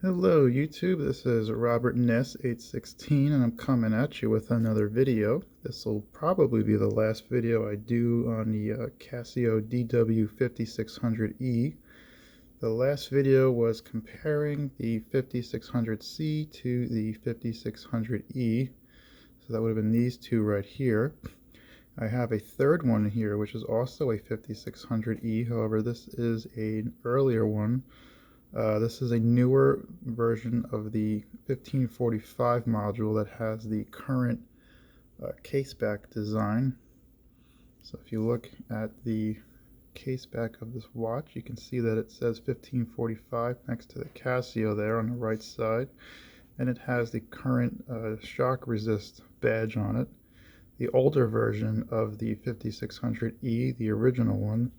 Hello YouTube, this is Robert Ness 816 and I'm coming at you with another video. This will probably be the last video I do on the Casio DW5600E. The last video was comparing the 5600C to the 5600E, so that would have been these two right here. I have a third one here which is also a 5600E, however this is an earlier one. This is a newer version of the 1545 module that has the current caseback design. So if you look at the caseback of this watch, you can see that it says 1545 next to the Casio there on the right side, and it has the current shock resist badge on it. The older version of the 5600E, the original one,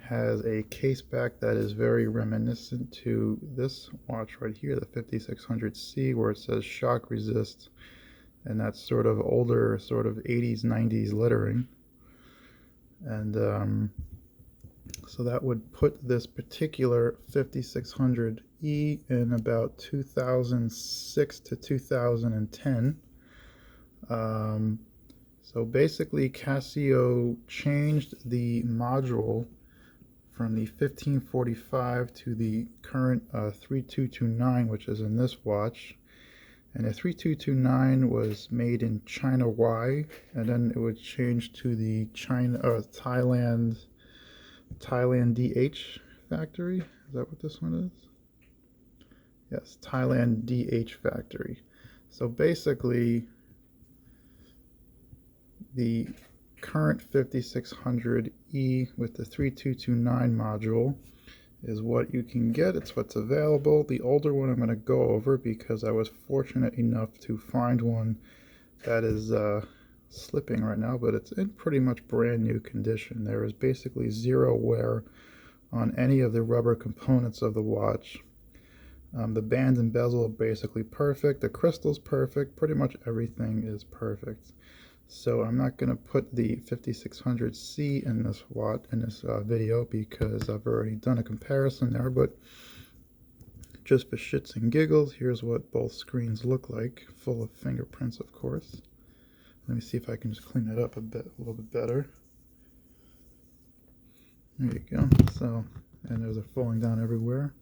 has a case back that is very reminiscent to this watch right here, the 5600C, where it says shock resist, and that's sort of older, sort of 80s 90s lettering. And so that would put this particular 5600E in about 2006 to 2010. So basically Casio changed the module from the 1545 to the current 3229, which is in this watch. And the 3229 was made in China Y, and then it would change to the Thailand DH factory. Is that what this one is? Yes, Thailand DH factory. So basically, the current 5600E with the 3229 module is what you can get. It's what's available. The older one I'm going to go over because I was fortunate enough to find one that is slipping right now, but it's in pretty much brand new condition. There is basically zero wear on any of the rubber components of the watch. The band and bezel are basically perfect. The crystal's perfect. Pretty much everything is perfect. So I'm not going to put the 5600C in this video because I've already done a comparison there, but just for shits and giggles, here's what both screens look like, full of fingerprints, of course. Let me see if I can just clean that up a little bit better. There you go. So, and those are falling down everywhere.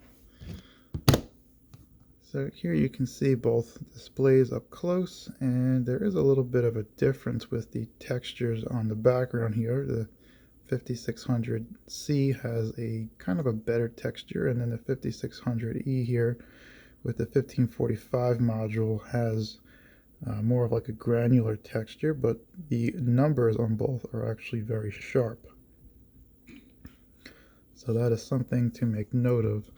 So here you can see both displays up close, and there is a little bit of a difference with the textures on the background here. The 5600C has a kind of a better texture, and then the 5600E here with the 1545 module has more of like a granular texture, but the numbers on both are actually very sharp. So that is something to make note of.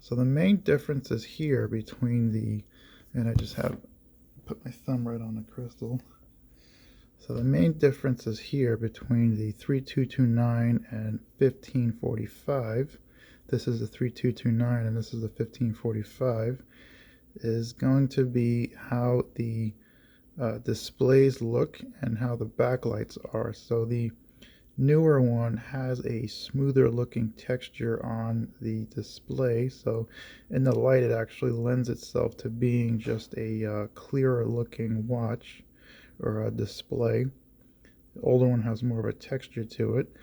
So the main difference is here between and I just have put my thumb right on the crystal. So the main difference is here between the 3229 and 1545. This is the 3229 and this is the 1545. Is going to be how the displays look and how the backlights are. So the newer one has a smoother looking texture on the display, so in the light it actually lends itself to being just a clearer looking watch or a display. The older one has more of a texture to it.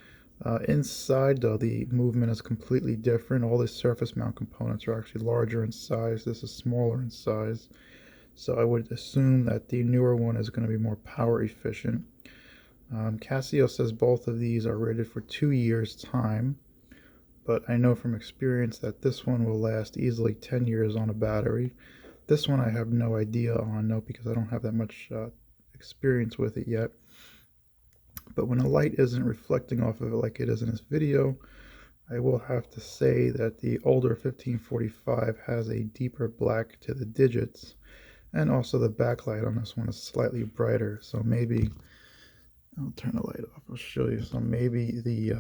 Inside though, the movement is completely different. All the surface mount components are actually larger in size. This is smaller in size, so I would assume that the newer one is going to be more power efficient. Casio says both of these are rated for 2 years time, but I know from experience that this one will last easily 10 years on a battery. This one I have no idea on, no, because I don't have that much experience with it yet. But when the light isn't reflecting off of it like it is in this video, I will have to say that the older 1545 has a deeper black to the digits, and also the backlight on this one is slightly brighter, so maybe I'll turn the light off. I'll show you. So maybe the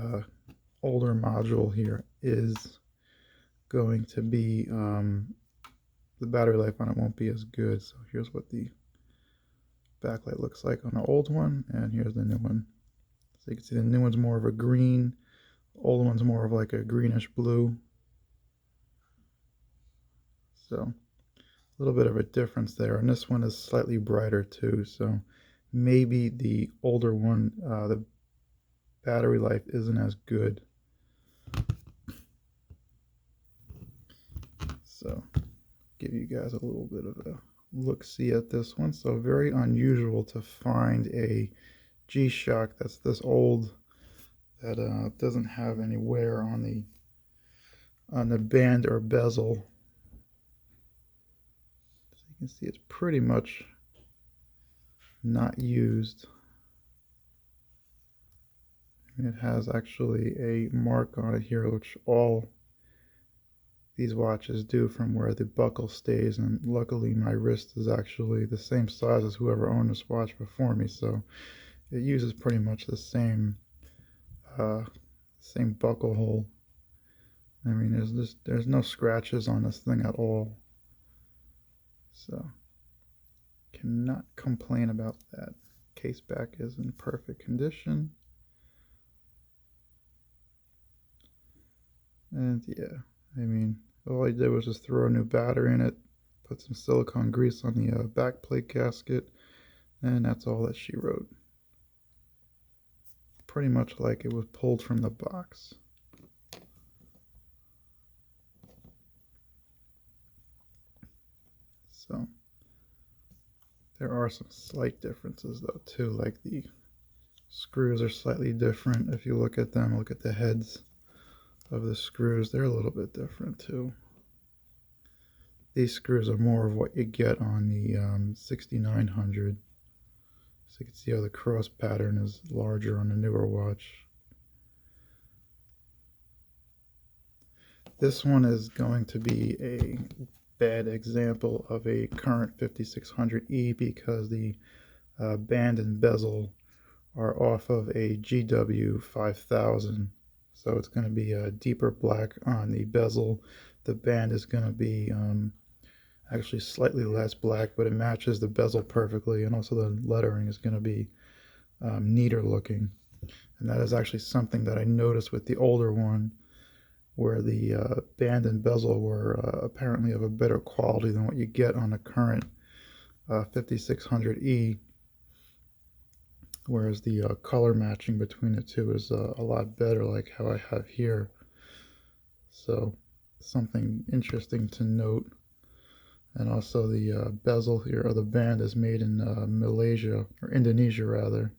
older module here is going to be, the battery life on it won't be as good. So here's what the backlight looks like on the old one, and here's the new one. So you can see the new one's more of a green, the old one's more of like a greenish blue. So a little bit of a difference there, and this one is slightly brighter too, so maybe the older one, the battery life isn't as good. So give you guys a little bit of a look-see at this one. So very unusual to find a G-Shock that's this old that doesn't have any wear on the band or bezel. So you can see it's pretty much not used. It has actually a mark on it here, which all these watches do, from where the buckle stays, and luckily my wrist is actually the same size as whoever owned this watch before me, so it uses pretty much the same buckle hole. I mean, there's no scratches on this thing at all, so cannot complain about that. Case back is in perfect condition, and yeah, I mean, all I did was just throw a new battery in it, put some silicone grease on the back plate gasket, and that's all that she wrote. Pretty much like it was pulled from the box. So there are some slight differences though too, like the screws are slightly different. If you look at them, look at the heads of the screws, they're a little bit different too. These screws are more of what you get on the 6900. So you can see how the cross pattern is larger on the newer watch. This one is going to be a bad example of a current 5600E because the band and bezel are off of a GW5000. So it's going to be a deeper black on the bezel. The band is going to be actually slightly less black, but it matches the bezel perfectly, and also the lettering is going to be neater looking. And that is actually something that I noticed with the older one, where the band and bezel were apparently of a better quality than what you get on the current 5600E, whereas the color matching between the two is a lot better, like how I have here. So something interesting to note. And also the bezel here, or the band, is made in Malaysia, or Indonesia rather,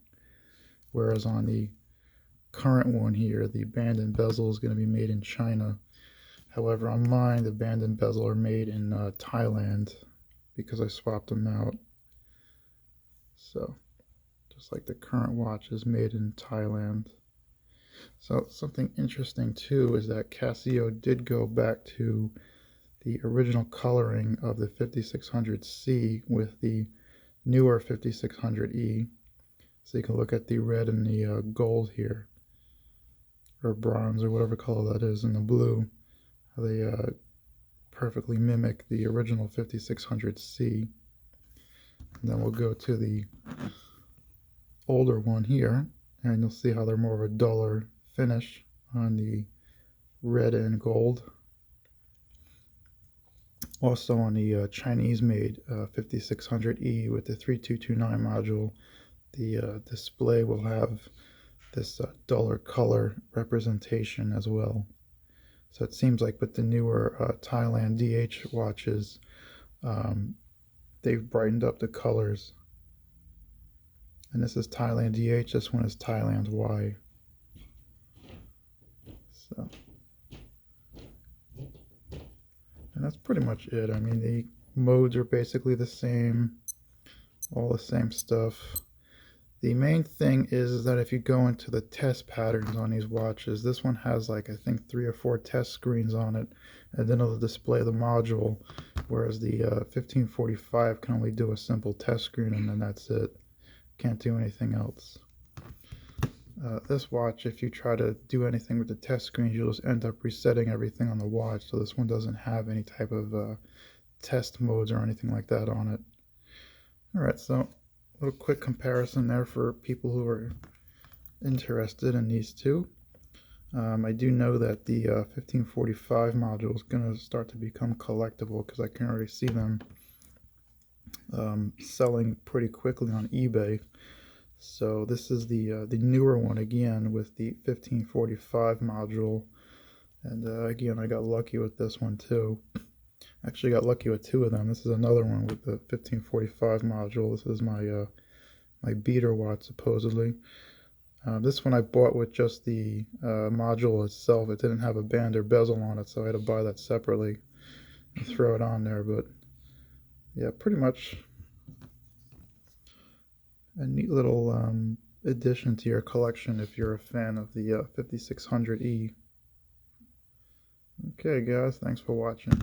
whereas on the current one here, the band and bezel is going to be made in China. However, on mine, the band and bezel are made in Thailand, because I swapped them out. So just like the current watch is made in Thailand. So something interesting too is that Casio did go back to the original coloring of the 5600C with the newer 5600E. So you can look at the red and the gold here, or bronze, or whatever color that is, and the blue. How they perfectly mimic the original 5600C. And then we'll go to the older one here, and you'll see how they're more of a duller finish on the red and gold. Also on the Chinese-made 5600E with the 3229 module, the display will have this duller color representation as well. So it seems like with the newer Thailand DH watches, they've brightened up the colors. And this is Thailand DH, this one is Thailand Y. So, and that's pretty much it. I mean, the modes are basically the same, all the same stuff. The main thing is that if you go into the test patterns on these watches, this one has like, I think, 3 or 4 test screens on it, and then it'll display the module, whereas the 1545 can only do a simple test screen, and then that's it. Can't do anything else. This watch, if you try to do anything with the test screens, you'll just end up resetting everything on the watch, so this one doesn't have any type of test modes or anything like that on it. Alright, so a little quick comparison there for people who are interested in these two. I do know that the 1545 module is going to start to become collectible because I can already see them selling pretty quickly on eBay. So this is the newer one again with the 1545 module, and again I got lucky with this one too. Actually got lucky with two of them. This is another one with the 1545 module. This is my my beater watch supposedly. This one I bought with just the module itself. It didn't have a band or bezel on it, so I had to buy that separately and throw it on there. But yeah, pretty much a neat little addition to your collection if you're a fan of the 5600E. Okay guys, thanks for watching.